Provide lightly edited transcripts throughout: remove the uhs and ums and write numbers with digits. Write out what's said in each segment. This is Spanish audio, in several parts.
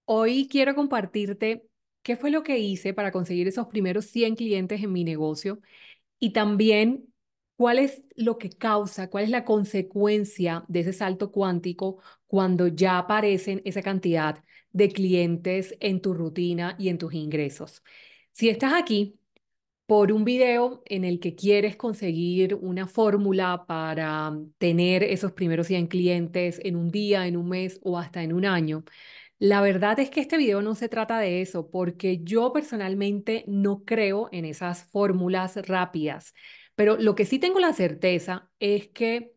Hoy quiero compartirte qué fue lo que hice para conseguir esos primeros 100 clientes en mi negocio y también cuál es lo que causa, cuál es la consecuencia de ese salto cuántico cuando ya aparecen esa cantidad de clientes en tu rutina y en tus ingresos. Si estás aquí por un video en el que quieres conseguir una fórmula para tener esos primeros 100 clientes en un día, en un mes o hasta en un año, la verdad es que este video no se trata de eso, porque yo personalmente no creo en esas fórmulas rápidas, pero lo que sí tengo la certeza es que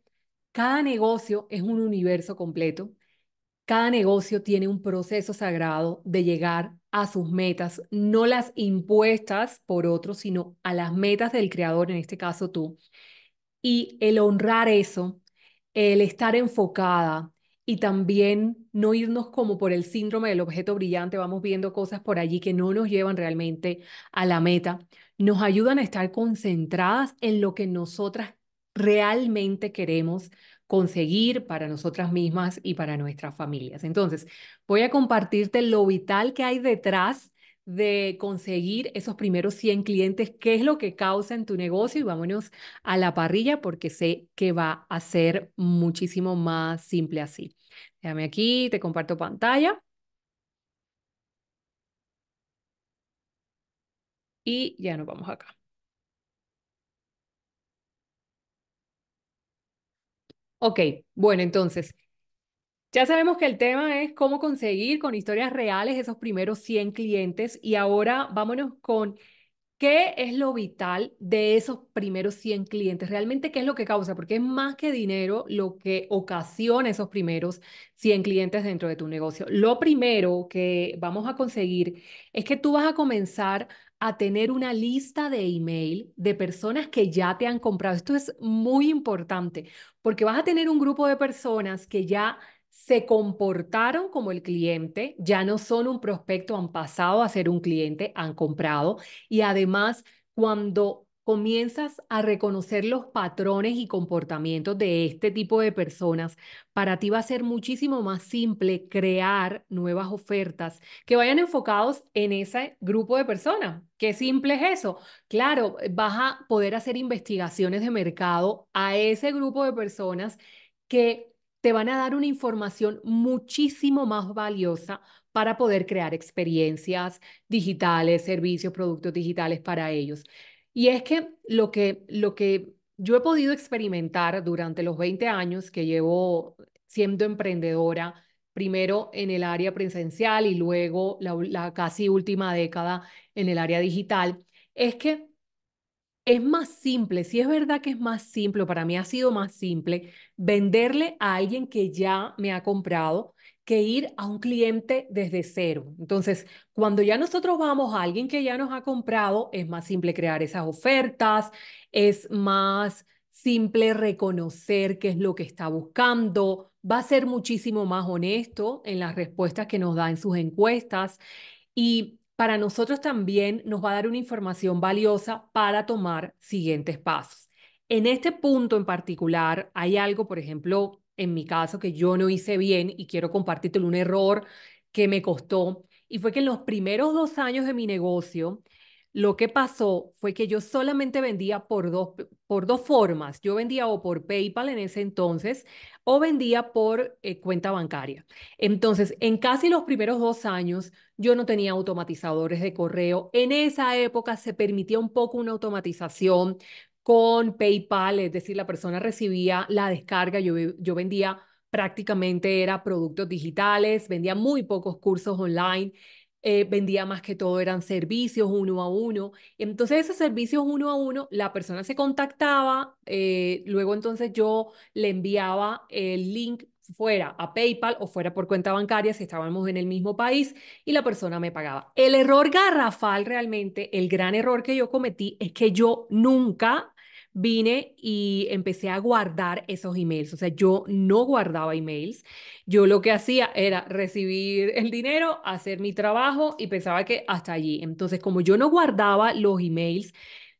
cada negocio es un universo completo. Cada negocio tiene un proceso sagrado de llegar a sus metas, no las impuestas por otros, sino a las metas del creador, en este caso tú. Y el honrar eso, el estar enfocada y también no irnos como por el síndrome del objeto brillante, vamos viendo cosas por allí que no nos llevan realmente a la meta, nos ayudan a estar concentradas en lo que nosotras realmente queremos conseguir para nosotras mismas y para nuestras familias. Entonces, voy a compartirte lo vital que hay detrás de conseguir esos primeros 100 clientes, qué es lo que causa en tu negocio y vámonos a la parrilla porque sé que va a ser muchísimo más simple así. Déjame aquí, te comparto pantalla y ya nos vamos acá. Ok, bueno, entonces, ya sabemos que el tema es cómo conseguir con historias reales esos primeros 100 clientes y ahora vámonos con ¿qué es lo vital de esos primeros 100 clientes? Realmente, ¿qué es lo que causa? Porque es más que dinero lo que ocasiona esos primeros 100 clientes dentro de tu negocio. Lo primero que vamos a conseguir es que tú vas a comenzar a tener una lista de email de personas que ya te han comprado. Esto es muy importante porque vas a tener un grupo de personas que ya se comportaron como el cliente, ya no son un prospecto, han pasado a ser un cliente, han comprado y además, cuando comienzas a reconocer los patrones y comportamientos de este tipo de personas, para ti va a ser muchísimo más simple crear nuevas ofertas que vayan enfocados en ese grupo de personas. Qué simple es eso. Claro, vas a poder hacer investigaciones de mercado a ese grupo de personas que te van a dar una información muchísimo más valiosa para poder crear experiencias digitales, servicios, productos digitales para ellos. Y es que lo que yo he podido experimentar durante los 20 años que llevo siendo emprendedora, primero en el área presencial y luego la casi última década en el área digital, es que es más simple, sí es verdad que es más simple, para mí ha sido más simple venderle a alguien que ya me ha comprado que ir a un cliente desde cero. Entonces, cuando ya nosotros vamos a alguien que ya nos ha comprado, es más simple crear esas ofertas, es más simple reconocer qué es lo que está buscando, va a ser muchísimo más honesto en las respuestas que nos da en sus encuestas y para nosotros también nos va a dar una información valiosa para tomar siguientes pasos. En este punto en particular, hay algo, por ejemplo, en mi caso, que yo no hice bien y quiero compartirte un error que me costó. Y fue que en los primeros 2 años de mi negocio, lo que pasó fue que yo solamente vendía por dos formas. Yo vendía o por PayPal en ese entonces o vendía por cuenta bancaria. Entonces, en casi los primeros 2 años, yo no tenía automatizadores de correo. En esa época se permitía un poco una automatización con PayPal, es decir, la persona recibía la descarga, yo vendía prácticamente era productos digitales, vendía muy pocos cursos online, vendía más que todo eran servicios uno a uno. Entonces esos servicios uno a uno, la persona se contactaba, luego entonces yo le enviaba el link fuera a PayPal o fuera por cuenta bancaria si estábamos en el mismo país y la persona me pagaba. El error garrafal realmente, el gran error que yo cometí es que yo nunca vine y empecé a guardar esos emails. O sea, yo no guardaba emails. Yo lo que hacía era recibir el dinero, hacer mi trabajo y pensaba que hasta allí. Entonces, como yo no guardaba los emails,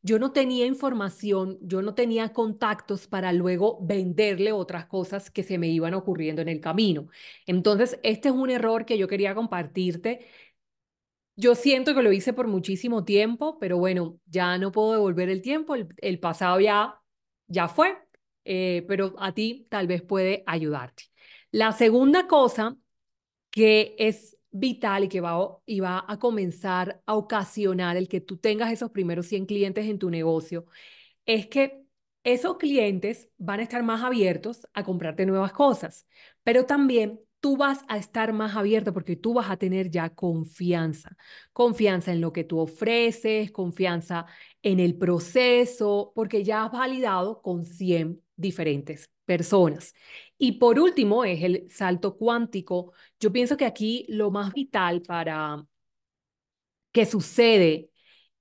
yo no tenía información, yo no tenía contactos para luego venderle otras cosas que se me iban ocurriendo en el camino. Entonces, este es un error que yo quería compartirte. Yo siento que lo hice por muchísimo tiempo, pero bueno, ya no puedo devolver el tiempo, el pasado ya fue, pero a ti tal vez puede ayudarte. La segunda cosa que es vital y va a comenzar a ocasionar el que tú tengas esos primeros 100 clientes en tu negocio es que esos clientes van a estar más abiertos a comprarte nuevas cosas, pero también tú vas a estar más abierto porque tú vas a tener ya confianza, confianza en lo que tú ofreces, confianza en el proceso, porque ya has validado con 100 diferentes personas. Y por último es el salto cuántico. Yo pienso que aquí lo más vital para que sucede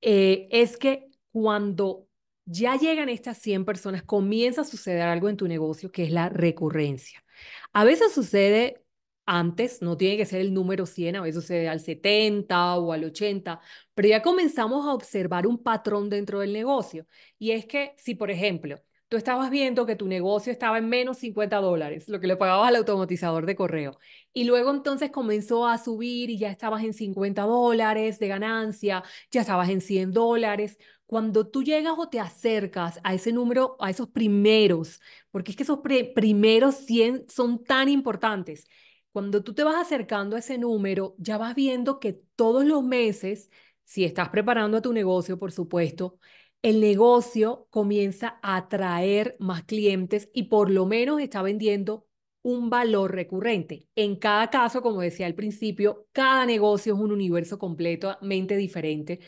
es que cuando ya llegan estas 100 personas, comienza a suceder algo en tu negocio que es la recurrencia. A veces sucede antes, no tiene que ser el número 100, a veces sucede al 70 o al 80, pero ya comenzamos a observar un patrón dentro del negocio. Y es que si, por ejemplo, tú estabas viendo que tu negocio estaba en menos $50, lo que le pagabas al automatizador de correo, y luego entonces comenzó a subir y ya estabas en $50 de ganancia, ya estabas en $100. Cuando tú llegas o te acercas a ese número, a esos primeros, porque es que esos primeros 100 son tan importantes. Cuando tú te vas acercando a ese número, ya vas viendo que todos los meses, si estás preparando a tu negocio, por supuesto, el negocio comienza a atraer más clientes y por lo menos está vendiendo un valor recurrente. En cada caso, como decía al principio, cada negocio es un universo completamente diferente.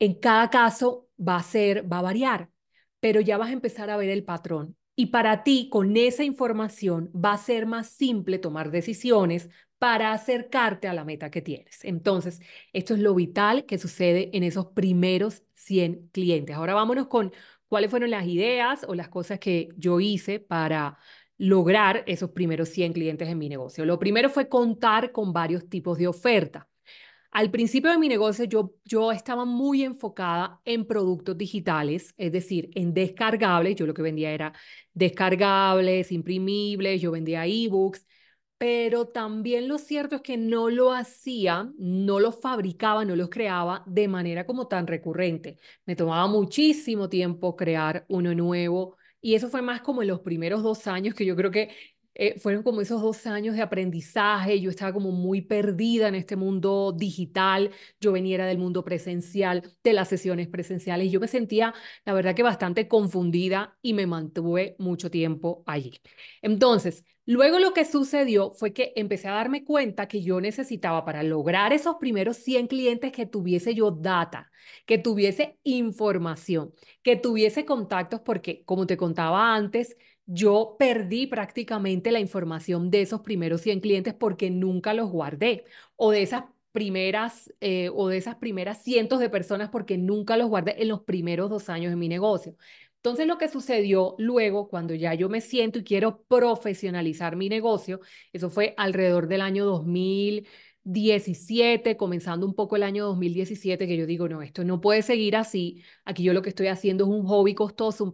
En cada caso va a variar, pero ya vas a empezar a ver el patrón. Y para ti, con esa información, va a ser más simple tomar decisiones para acercarte a la meta que tienes. Entonces, esto es lo vital que sucede en esos primeros 100 clientes. Ahora vámonos con cuáles fueron las ideas o las cosas que yo hice para lograr esos primeros 100 clientes en mi negocio. Lo primero fue contar con varios tipos de oferta. Al principio de mi negocio yo estaba muy enfocada en productos digitales, es decir, en descargables. Yo lo que vendía era descargables, imprimibles, yo vendía ebooks, pero también lo cierto es que no lo hacía, no los fabricaba, no los creaba de manera como tan recurrente. Me tomaba muchísimo tiempo crear uno nuevo y eso fue más como en los primeros 2 años que yo creo que fueron como esos 2 años de aprendizaje. Yo estaba como muy perdida en este mundo digital. Yo venía del mundo presencial, de las sesiones presenciales. Y yo me sentía, la verdad, que bastante confundida y me mantuve mucho tiempo allí. Entonces, luego lo que sucedió fue que empecé a darme cuenta que yo necesitaba para lograr esos primeros 100 clientes que tuviese yo data, que tuviese información, que tuviese contactos, porque como te contaba antes, yo perdí prácticamente la información de esos primeros 100 clientes porque nunca los guardé, o de esas primeras cientos de personas porque nunca los guardé en los primeros 2 años de mi negocio. Entonces, lo que sucedió luego, cuando ya yo me siento y quiero profesionalizar mi negocio, eso fue alrededor del año 2017, comenzando un poco el año 2017, que yo digo, no, esto no puede seguir así. Aquí yo lo que estoy haciendo es un hobby costoso, un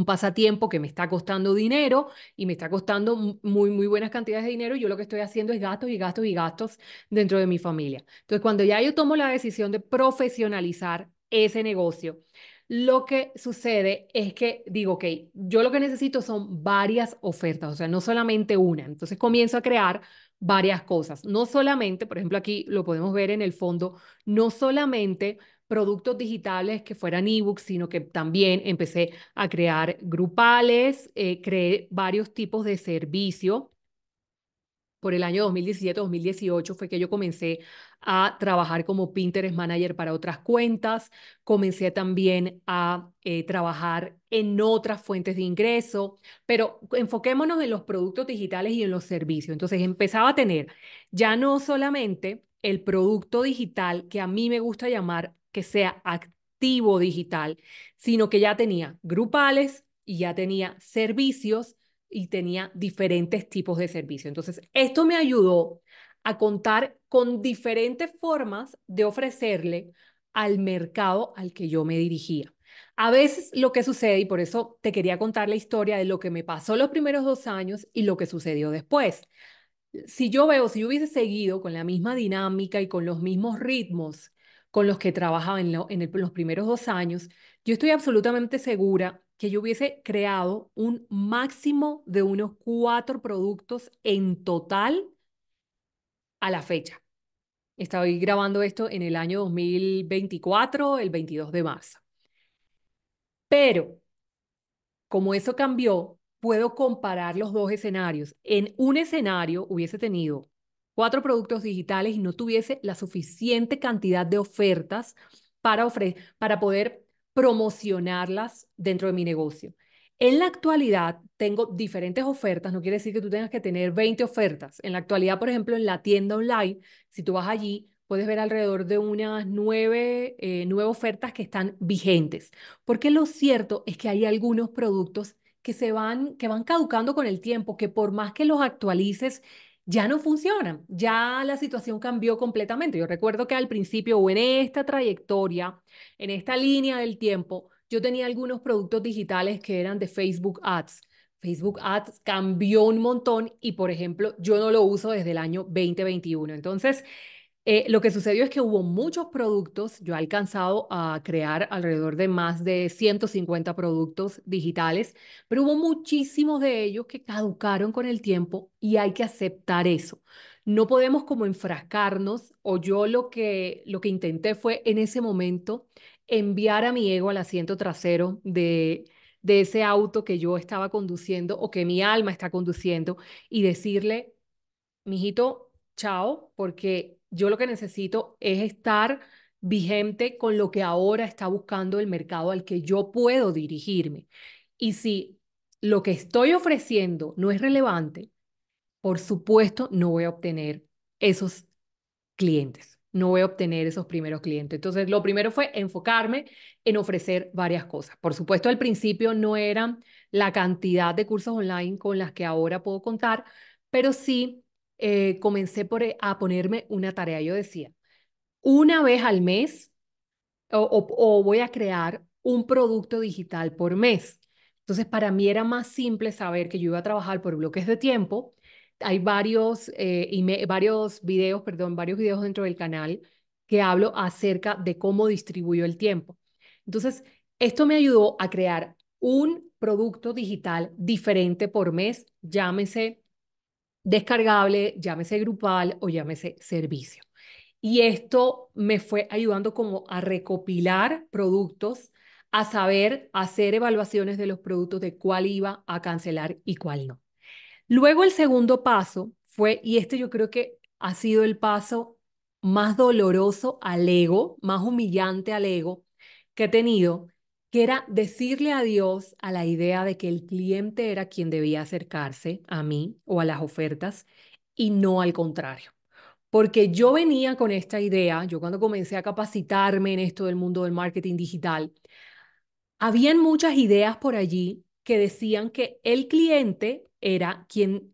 pasatiempo que me está costando dinero y me está costando muy, muy buenas cantidades de dinero. Y yo lo que estoy haciendo es gastos y gastos y gastos dentro de mi familia. Entonces, cuando ya yo tomo la decisión de profesionalizar ese negocio, lo que sucede es que digo, ok, yo lo que necesito son varias ofertas, o sea, no solamente una. Entonces comienzo a crear varias cosas, no solamente, por ejemplo, aquí lo podemos ver en el fondo, no solamente productos digitales que fueran ebooks, sino que también empecé a crear grupales, creé varios tipos de servicio. Por el año 2017-2018 fue que yo comencé a trabajar como Pinterest Manager para otras cuentas. Comencé también a trabajar en otras fuentes de ingreso, pero enfoquémonos en los productos digitales y en los servicios. Entonces empezaba a tener ya no solamente el producto digital que a mí me gusta llamar que sea activo digital, sino que ya tenía grupales y ya tenía servicios y tenía diferentes tipos de servicios. Entonces, esto me ayudó a contar con diferentes formas de ofrecerle al mercado al que yo me dirigía. A veces lo que sucede, y por eso te quería contar la historia de lo que me pasó los primeros 2 años y lo que sucedió después. Si yo veo, si yo hubiese seguido con la misma dinámica y con los mismos ritmos con los que trabajaba los primeros 2 años, yo estoy absolutamente segura que yo hubiese creado un máximo de unos 4 productos en total a la fecha. Estoy grabando esto en el año 2024, el 22 de marzo. Pero como eso cambió, puedo comparar los dos escenarios. En un escenario hubiese tenido 4 productos digitales y no tuviese la suficiente cantidad de ofertas para poder promocionarlas dentro de mi negocio. En la actualidad tengo diferentes ofertas, no quiere decir que tú tengas que tener 20 ofertas. En la actualidad, por ejemplo, en la tienda online, si tú vas allí, puedes ver alrededor de unas 9 ofertas que están vigentes. Porque lo cierto es que hay algunos productos que van caducando con el tiempo, que por más que los actualices, ya no funcionan. Ya la situación cambió completamente. Yo recuerdo que al principio o en esta trayectoria, en esta línea del tiempo, yo tenía algunos productos digitales que eran de Facebook Ads. Facebook Ads cambió un montón y, por ejemplo, yo no lo uso desde el año 2021. Entonces, lo que sucedió es que hubo muchos productos, yo he alcanzado a crear alrededor de más de 150 productos digitales, pero hubo muchísimos de ellos que caducaron con el tiempo y hay que aceptar eso. No podemos como enfrascarnos, o yo lo que intenté fue en ese momento enviar a mi ego al asiento trasero de ese auto que yo estaba conduciendo o que mi alma está conduciendo y decirle: mijito, chao, porque yo lo que necesito es estar vigente con lo que ahora está buscando el mercado al que yo puedo dirigirme. Y si lo que estoy ofreciendo no es relevante, por supuesto, no voy a obtener esos clientes, no voy a obtener esos primeros clientes. Entonces, lo primero fue enfocarme en ofrecer varias cosas. Por supuesto, al principio no eran la cantidad de cursos online con las que ahora puedo contar, pero sí comencé a ponerme una tarea. Yo decía, una vez al mes o voy a crear un producto digital por mes. Entonces, para mí era más simple saber que yo iba a trabajar por bloques de tiempo. Hay varios videos dentro del canal que hablo acerca de cómo distribuyo el tiempo. Entonces, esto me ayudó a crear un producto digital diferente por mes, llámese descargable, llámese grupal o llámese servicio. Y esto me fue ayudando como a recopilar productos, a saber hacer evaluaciones de los productos, de cuál iba a cancelar y cuál no. Luego el segundo paso fue, y este yo creo que ha sido el paso más doloroso al ego, más humillante al ego que he tenido, que era decirle adiós a la idea de que el cliente era quien debía acercarse a mí o a las ofertas y no al contrario. Porque yo venía con esta idea, yo cuando comencé a capacitarme en esto del mundo del marketing digital, habían muchas ideas por allí que decían que el cliente era quien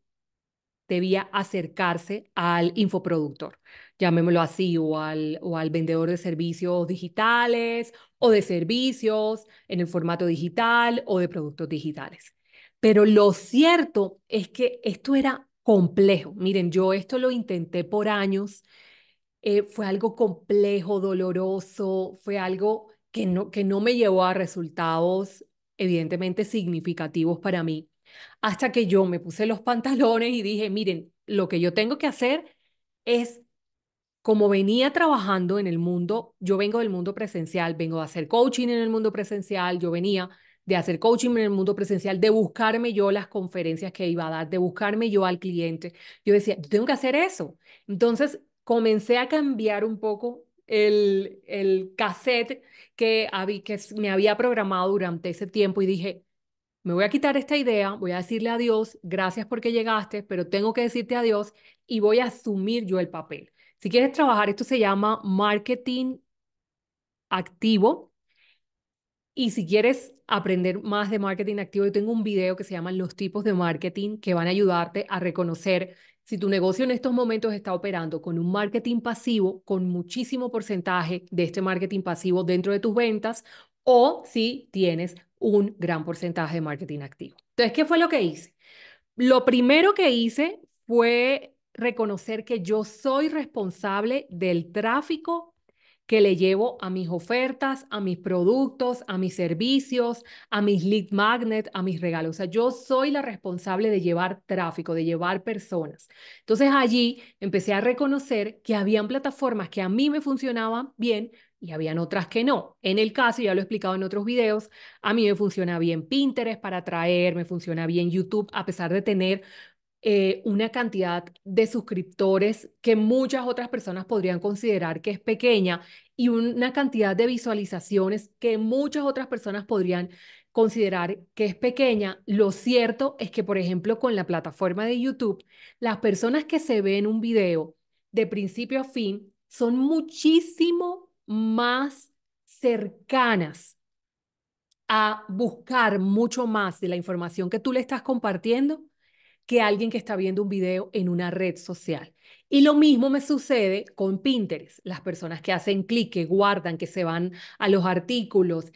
debía acercarse al infoproductor, llamémoslo así, o al vendedor de servicios digitales o de servicios en el formato digital o de productos digitales. Pero lo cierto es que esto era complejo. Miren, yo esto lo intenté por años, fue algo complejo, doloroso, fue algo que no me llevó a resultados evidentemente significativos para mí, hasta que yo me puse los pantalones y dije, miren, lo que yo tengo que hacer es, como venía trabajando en el mundo, yo vengo del mundo presencial, vengo de hacer coaching en el mundo presencial, yo venía de hacer coaching en el mundo presencial, de buscarme yo las conferencias que iba a dar, de buscarme yo al cliente. Yo decía, yo tengo que hacer eso. Entonces comencé a cambiar un poco el cassette que me había programado durante ese tiempo y dije, me voy a quitar esta idea, voy a decirle adiós, gracias porque llegaste, pero tengo que decirte adiós y voy a asumir yo el papel. Si quieres trabajar, esto se llama marketing activo. Y si quieres aprender más de marketing activo, yo tengo un video que se llama Los tipos de marketing que van a ayudarte a reconocer Si tu negocio en estos momentos está operando con un marketing pasivo, con muchísimo porcentaje de este marketing pasivo dentro de tus ventas, o si tienes un gran porcentaje de marketing activo. Entonces, ¿qué fue lo que hice? Lo primero que hice fue reconocer que yo soy responsable del tráfico que le llevo a mis ofertas, a mis productos, a mis servicios, a mis lead magnet, a mis regalos. O sea, yo soy la responsable de llevar tráfico, de llevar personas. Entonces allí empecé a reconocer que habían plataformas que a mí me funcionaban bien y habían otras que no. En el caso, ya lo he explicado en otros videos, a mí me funciona bien Pinterest para atraer, me funciona bien YouTube, a pesar de tener una cantidad de suscriptores que muchas otras personas podrían considerar que es pequeña y una cantidad de visualizaciones que muchas otras personas podrían considerar que es pequeña. Lo cierto es que, por ejemplo, con la plataforma de YouTube, las personas que se ven un video de principio a fin son muchísimo más cercanas a buscar mucho más de la información que tú le estás compartiendo que alguien que está viendo un video en una red social. Y lo mismo me sucede con Pinterest. Las personas que hacen clic, que guardan, que se van a los artículos,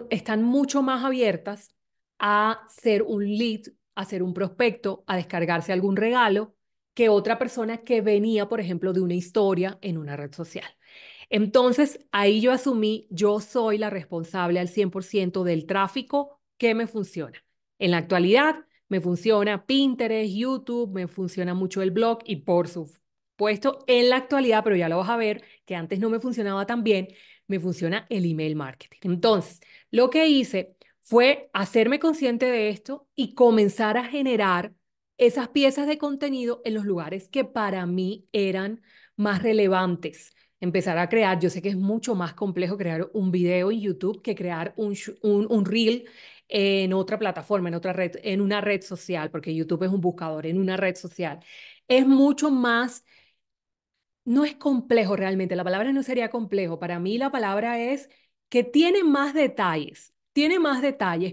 están mucho más abiertas a ser un lead, a ser un prospecto, a descargarse algún regalo, que otra persona que venía, por ejemplo, de una historia en una red social. Entonces, ahí yo asumí, yo soy la responsable al 100% del tráfico que me funciona. En la actualidad, me funciona Pinterest, YouTube, me funciona mucho el blog y por supuesto, en la actualidad, pero ya lo vas a ver, que antes no me funcionaba tan bien, me funciona el email marketing. Entonces, lo que hice fue hacerme consciente de esto y comenzar a generar esas piezas de contenido en los lugares que para mí eran más relevantes. Empezar a crear, yo sé que es mucho más complejo crear un video en YouTube que crear un reel en otra plataforma, en otra red, en una red social, porque YouTube es un buscador, en una red social. Es mucho más, no es complejo realmente, la palabra no sería complejo, para mí la palabra es que tiene más detalles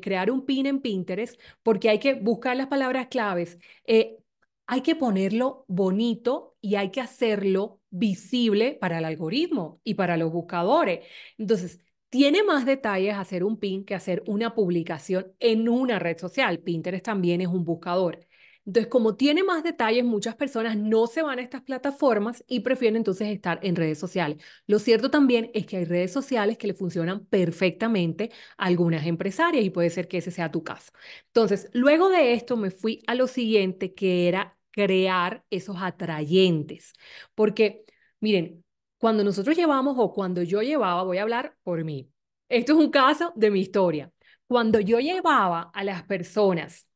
crear un pin en Pinterest porque hay que buscar las palabras claves, hay que ponerlo bonito y hay que hacerlo visible para el algoritmo y para los buscadores. Entonces, tiene más detalles hacer un pin que hacer una publicación en una red social. Pinterest también es un buscador. Entonces, como tiene más detalles, muchas personas no se van a estas plataformas y prefieren entonces estar en redes sociales. Lo cierto también es que hay redes sociales que le funcionan perfectamente a algunas empresarias y puede ser que ese sea tu caso. Entonces, luego de esto me fui a lo siguiente, que era crear esos atrayentes. Porque, miren, cuando nosotros llevamos o cuando yo llevaba, voy a hablar por mí. Esto es un caso de mi historia. Cuando yo llevaba a las personas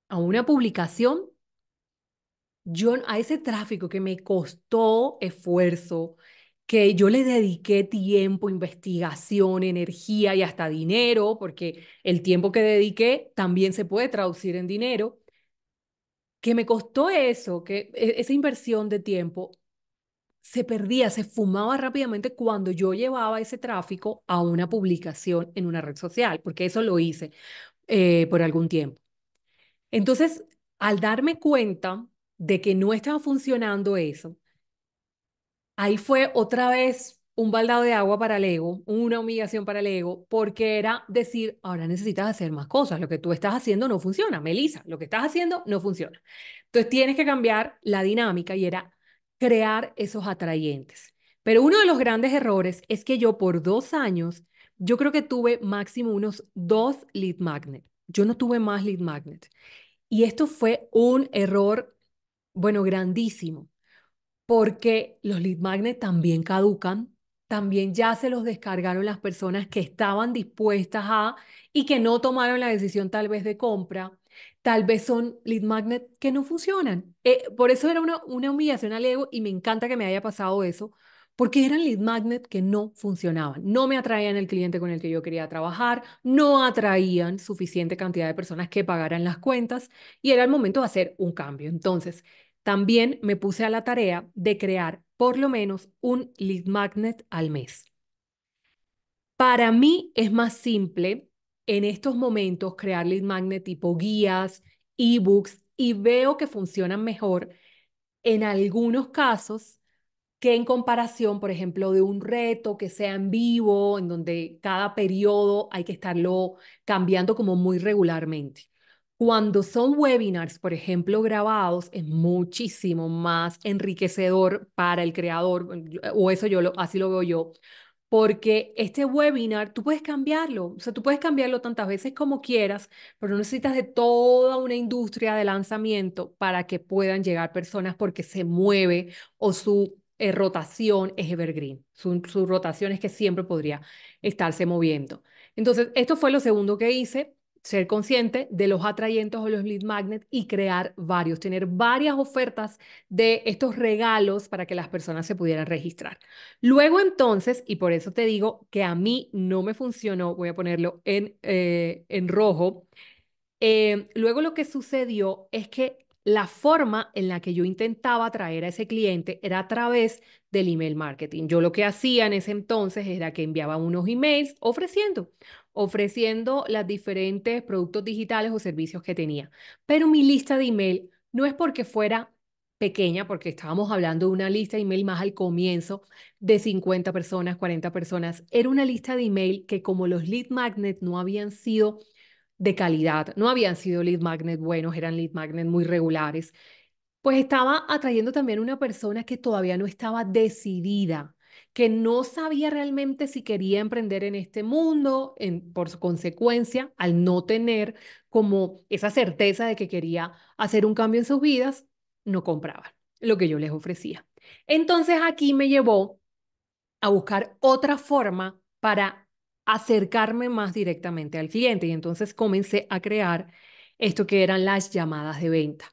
a una publicación, yo a ese tráfico que me costó esfuerzo, que yo le dediqué tiempo, investigación, energía y hasta dinero, porque el tiempo que dediqué también se puede traducir en dinero, que me costó eso, que esa inversión de tiempo se perdía, se fumaba rápidamente cuando yo llevaba ese tráfico a una publicación en una red social, porque eso lo hice por algún tiempo. Entonces, al darme cuenta de que no estaba funcionando eso, ahí fue otra vez un baldado de agua para el ego, una humillación para el ego, porque era decir, ahora necesitas hacer más cosas, lo que tú estás haciendo no funciona, Melissa, lo que estás haciendo no funciona. Entonces tienes que cambiar la dinámica y era crear esos atrayentes. Pero uno de los grandes errores es que yo por 2 años, yo creo que tuve máximo unos 2 lead magnet. Yo no tuve más lead magnet. Y esto fue un error, bueno, grandísimo, porque los lead magnet también caducan, también ya se los descargaron las personas que estaban dispuestas a y que no tomaron la decisión tal vez de compra, tal vez son lead magnet que no funcionan. Por eso era una humillación al ego y me encanta que me haya pasado eso, porque eran lead magnet que no funcionaban, no me atraían el cliente con el que yo quería trabajar, no atraían suficiente cantidad de personas que pagaran las cuentas y era el momento de hacer un cambio. Entonces, también me puse a la tarea de crear por lo menos un lead magnet al mes. Para mí es más simple en estos momentos crear lead magnet tipo guías, ebooks y veo que funcionan mejor en algunos casos que en comparación, por ejemplo, de un reto que sea en vivo, en donde cada periodo hay que estarlo cambiando como muy regularmente. Cuando son webinars, por ejemplo, grabados, es muchísimo más enriquecedor para el creador, o eso así lo veo yo, porque este webinar tú puedes cambiarlo, o sea, tú puedes cambiarlo tantas veces como quieras, pero no necesitas de toda una industria de lanzamiento para que puedan llegar personas porque se mueve o su rotación es evergreen, su rotación es que siempre podría estarse moviendo. Entonces, esto fue lo segundo que hice, ser consciente de los atrayentes o los lead magnets y crear varios, tener varias ofertas de estos regalos para que las personas se pudieran registrar. Luego entonces, y por eso te digo que a mí no me funcionó, voy a ponerlo en rojo, luego lo que sucedió es que la forma en la que yo intentaba atraer a ese cliente era a través del email marketing. Yo lo que hacía en ese entonces era que enviaba unos emails ofreciendo los diferentes productos digitales o servicios que tenía. Pero mi lista de email no es porque fuera pequeña, porque estábamos hablando de una lista de email más al comienzo de 50 personas, 40 personas. Era una lista de email que como los lead magnets no habían sido de calidad, no habían sido lead magnet buenos, eran lead magnet muy regulares, pues estaba atrayendo también una persona que todavía no estaba decidida, que no sabía realmente si quería emprender en este mundo, por su consecuencia, al no tener como esa certeza de que quería hacer un cambio en sus vidas, no compraban lo que yo les ofrecía. Entonces aquí me llevó a buscar otra forma para acercarme más directamente al cliente. Y entonces comencé a crear esto que eran las llamadas de venta.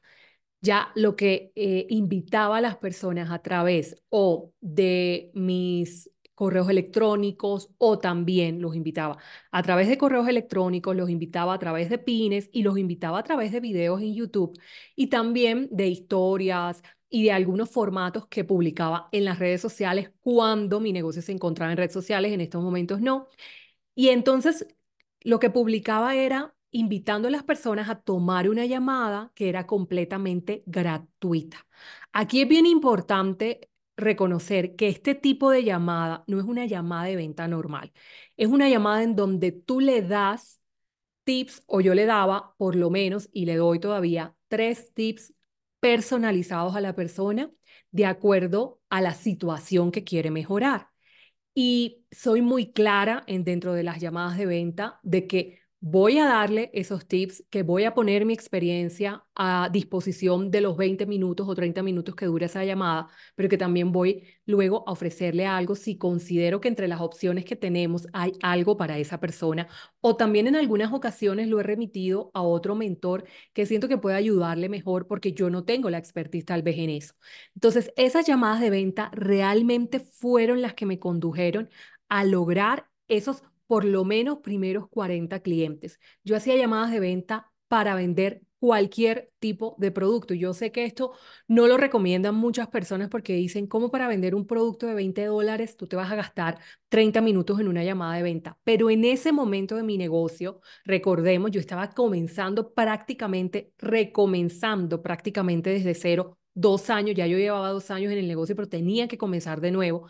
Ya lo que invitaba a las personas a través o de mis correos electrónicos o también los invitaba a través de correos electrónicos, los invitaba a través de pines y los invitaba a través de videos en YouTube y también de historias y de algunos formatos que publicaba en las redes sociales cuando mi negocio se encontraba en redes sociales, en estos momentos no. Y entonces lo que publicaba era invitando a las personas a tomar una llamada que era completamente gratuita. Aquí es bien importante reconocer que este tipo de llamada no es una llamada de venta normal, es una llamada en donde tú le das tips o yo le daba por lo menos y le doy todavía 3 tips personalizados a la persona de acuerdo a la situación que quiere mejorar. Y soy muy clara dentro de las llamadas de venta de que voy a darle esos tips, que voy a poner mi experiencia a disposición de los 20 minutos o 30 minutos que dure esa llamada, pero que también voy luego a ofrecerle algo si considero que entre las opciones que tenemos hay algo para esa persona. O también en algunas ocasiones lo he remitido a otro mentor que siento que puede ayudarle mejor porque yo no tengo la expertise tal vez en eso. Entonces, esas llamadas de venta realmente fueron las que me condujeron a lograr esos por lo menos primeros 40 clientes. Yo hacía llamadas de venta para vender cualquier tipo de producto. Yo sé que esto no lo recomiendan muchas personas porque dicen, ¿cómo para vender un producto de $20 tú te vas a gastar 30 minutos en una llamada de venta? Pero en ese momento de mi negocio, recordemos, yo estaba recomenzando prácticamente desde cero 2 años, ya yo llevaba 2 años en el negocio, pero tenía que comenzar de nuevo.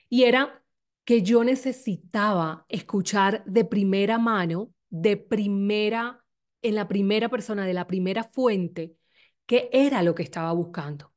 Y era que yo necesitaba escuchar de primera mano, en la primera persona, de la primera fuente, qué era lo que estaba buscando,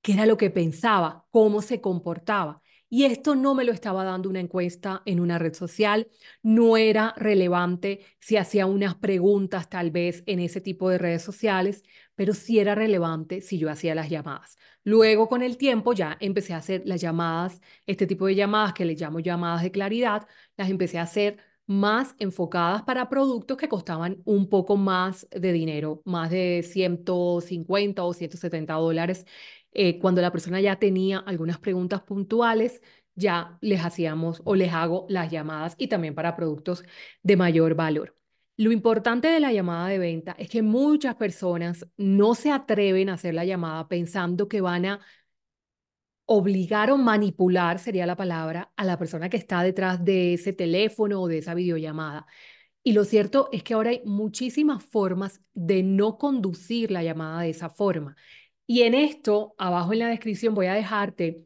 qué era lo que pensaba, cómo se comportaba. Y esto no me lo estaba dando una encuesta en una red social, no era relevante si hacía unas preguntas tal vez en ese tipo de redes sociales, pero sí era relevante si yo hacía las llamadas. Luego con el tiempo ya empecé a hacer las llamadas, este tipo de llamadas que les llamo llamadas de claridad, las empecé a hacer más enfocadas para productos que costaban un poco más de dinero, más de 150 o $170 cuando la persona ya tenía algunas preguntas puntuales, ya les hacíamos o les hago las llamadas y también para productos de mayor valor. Lo importante de la llamada de venta es que muchas personas no se atreven a hacer la llamada pensando que van a obligar o manipular, sería la palabra, a la persona que está detrás de ese teléfono o de esa videollamada. Y lo cierto es que ahora hay muchísimas formas de no conducir la llamada de esa forma. Y en esto, abajo en la descripción voy a dejarte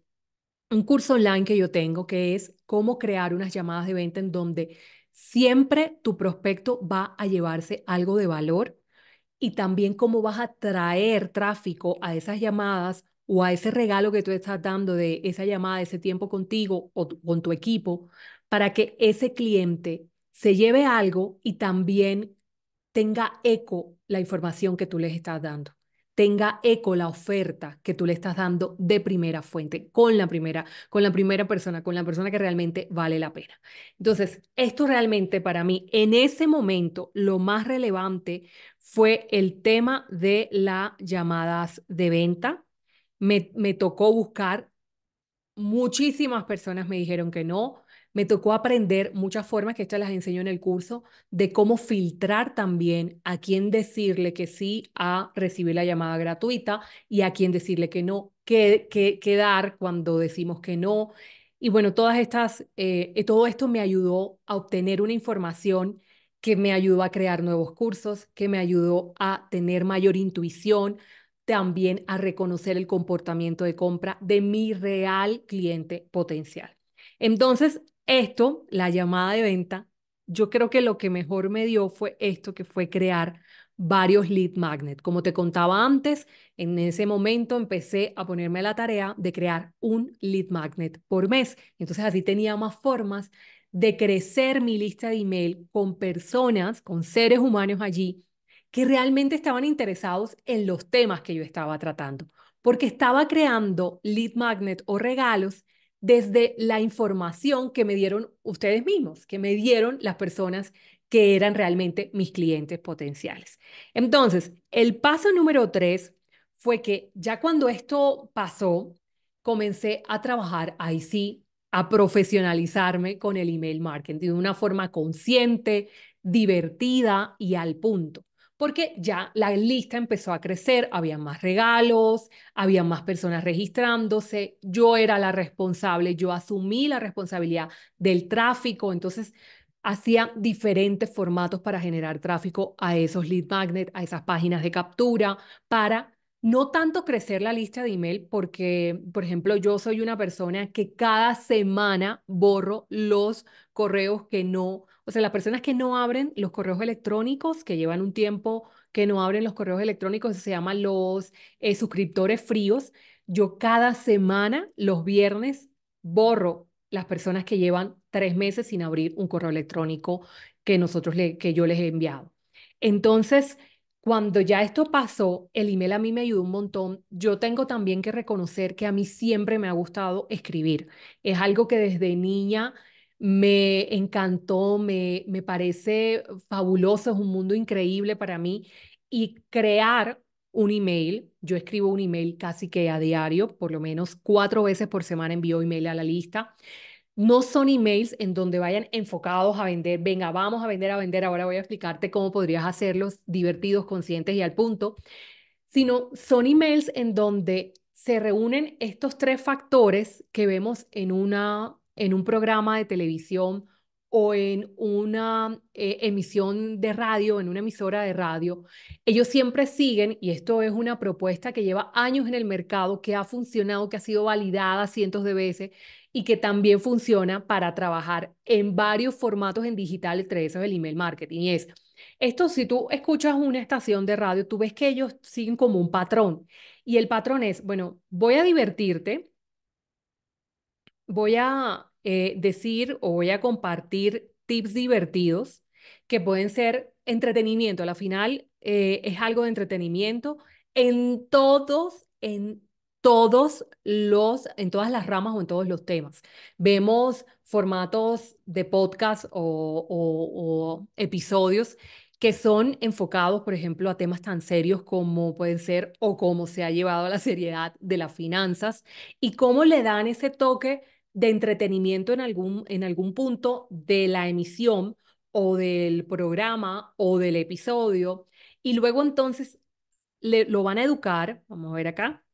un curso online que yo tengo que es cómo crear unas llamadas de venta en donde siempre tu prospecto va a llevarse algo de valor y también cómo vas a traer tráfico a esas llamadas o a ese regalo que tú estás dando de esa llamada, de ese tiempo contigo o con tu equipo, para que ese cliente se lleve algo y también tenga eco la información que tú les estás dando, tenga eco la oferta que tú le estás dando de primera fuente, con la primera persona, con la persona que realmente vale la pena. Entonces, esto realmente para mí, en ese momento, lo más relevante fue el tema de las llamadas de venta. Me tocó buscar. Muchísimas personas me dijeron que no. Me tocó aprender muchas formas, que estas las enseño en el curso, de cómo filtrar también a quién decirle que sí a recibir la llamada gratuita y a quién decirle que no, qué dar cuando decimos que no. Y bueno, todo esto me ayudó a obtener una información que me ayudó a crear nuevos cursos, que me ayudó a tener mayor intuición, también a reconocer el comportamiento de compra de mi real cliente potencial. Entonces, la llamada de venta, yo creo que lo que mejor me dio fue esto, que fue crear varios lead magnet. Como te contaba antes, en ese momento empecé a ponerme a la tarea de crear un lead magnet por mes. Entonces, así tenía más formas de crecer mi lista de email con personas, con seres humanos allí que realmente estaban interesados en los temas que yo estaba tratando, porque estaba creando lead magnet o regalos desde la información que me dieron ustedes mismos, que me dieron las personas que eran realmente mis clientes potenciales. Entonces, el paso número 3 fue que ya cuando esto pasó, comencé a trabajar ahí sí, a profesionalizarme con el email marketing de una forma consciente, divertida y al punto porque ya la lista empezó a crecer, había más regalos, había más personas registrándose, yo era la responsable, yo asumí la responsabilidad del tráfico, entonces hacía diferentes formatos para generar tráfico a esos lead magnet, a esas páginas de captura, para no tanto crecer la lista de email, porque, por ejemplo, yo soy una persona que cada semana borro los correos que no, o sea, las personas que no abren los correos electrónicos, que llevan un tiempo que no abren los correos electrónicos, se llaman los suscriptores fríos. Yo cada semana, los viernes, borro las personas que llevan 3 meses sin abrir un correo electrónico que yo les he enviado. Entonces, cuando ya esto pasó, el email a mí me ayudó un montón. Yo tengo también que reconocer que a mí siempre me ha gustado escribir. Es algo que desde niña me encantó, me parece fabuloso, es un mundo increíble para mí. Y crear un email, yo escribo un email casi que a diario, por lo menos 4 veces por semana envío email a la lista. No son emails en donde vayan enfocados a vender, venga, vamos a vender, ahora voy a explicarte cómo podrías hacerlos divertidos, conscientes y al punto, sino son emails en donde se reúnen estos tres factores que vemos en un programa de televisión o en una emisión de radio, en una emisora de radio. Ellos siempre siguen, y esto es una propuesta que lleva años en el mercado, que ha funcionado, que ha sido validada cientos de veces y que también funciona para trabajar en varios formatos en digital, entre esos el email marketing. Y es esto, si tú escuchas una estación de radio, tú ves que ellos siguen como un patrón. Y el patrón es, bueno, voy a divertirte, voy a decir o voy a compartir tips divertidos que pueden ser entretenimiento. A la final es algo de entretenimiento en todas las ramas o en todos los temas. Vemos formatos de podcast o episodios que son enfocados, por ejemplo, a temas tan serios como pueden ser o cómo se ha llevado a la seriedad de las finanzas y cómo le dan ese toque de entretenimiento en algún punto de la emisión o del programa o del episodio. Y luego entonces lo van a educar, vamos a ver acá,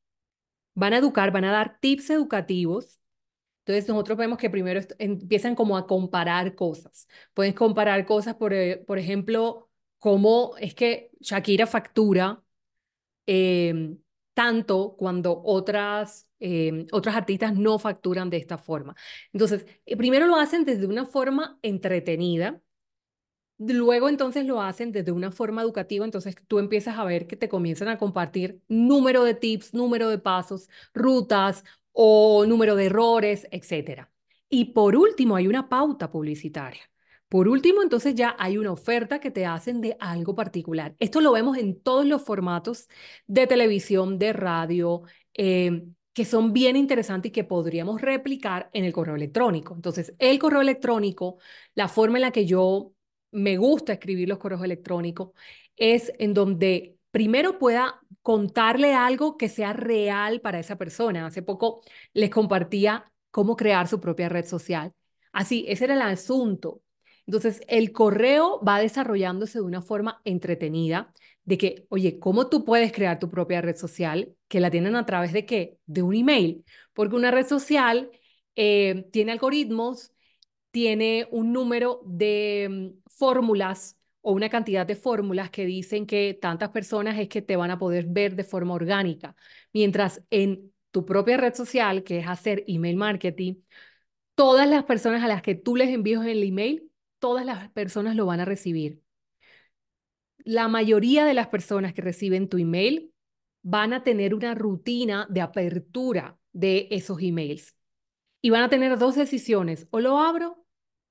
van a educar, van a dar tips educativos Entonces nosotros vemos que primero empiezan como a comparar cosas. Puedes comparar cosas, por ejemplo, cómo es que Shakira factura eh, tanto cuando otras artistas no facturan de esta forma. Entonces, primero lo hacen desde una forma entretenida. Luego entonces lo hacen desde una forma educativa, entonces tú empiezas a ver que te comienzan a compartir número de tips, número de pasos, rutas o número de errores, etcétera. Y por último hay una pauta publicitaria. Por último, entonces ya hay una oferta que te hacen de algo particular. Esto lo vemos en todos los formatos de televisión, de radio, que son bien interesantes y que podríamos replicar en el correo electrónico. Entonces, el correo electrónico, la forma en la que yo me gusta escribir los correos electrónicos, es en donde primero pueda contarle algo que sea real para esa persona. Hace poco les compartía cómo crear su propia red social. Así, ese era el asunto. Entonces, el correo va desarrollándose de una forma entretenida, de que, oye, ¿cómo tú puedes crear tu propia red social? Que la tienen a través de qué? De un email. Porque una red social tiene algoritmos, tiene un número de fórmulas o una cantidad de fórmulas que dicen que tantas personas es que te van a poder ver de forma orgánica, mientras en tu propia red social, que es hacer email marketing, todas las personas a las que tú les envíes el email, todas las personas lo van a recibir. La mayoría de las personas que reciben tu email van a tener una rutina de apertura de esos emails y van a tener dos decisiones: o lo abro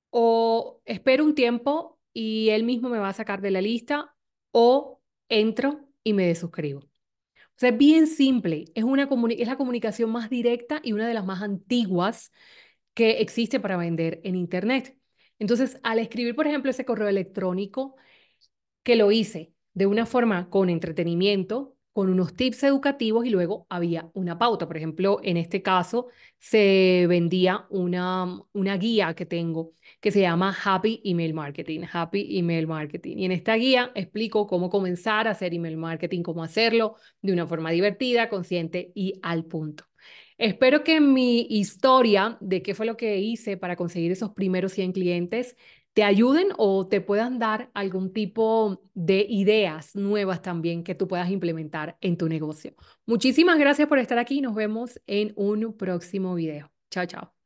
o espero un tiempo y él mismo me va a sacar de la lista, o entro y me desuscribo. O sea, es bien simple, es la comunicación más directa y una de las más antiguas que existe para vender en Internet. Entonces, al escribir, por ejemplo, ese correo electrónico, que lo hice de una forma con entretenimiento, con unos tips educativos y luego había una pauta. Por ejemplo, en este caso se vendía una guía que tengo que se llama Happy Email Marketing, Happy Email Marketing. Y en esta guía explico cómo comenzar a hacer email marketing, cómo hacerlo de una forma divertida, consciente y al punto. Espero que mi historia de qué fue lo que hice para conseguir esos primeros 100 clientes te ayuden o te puedan dar algún tipo de ideas nuevas también que tú puedas implementar en tu negocio. Muchísimas gracias por estar aquí. Nos vemos en un próximo video. Chao, chao.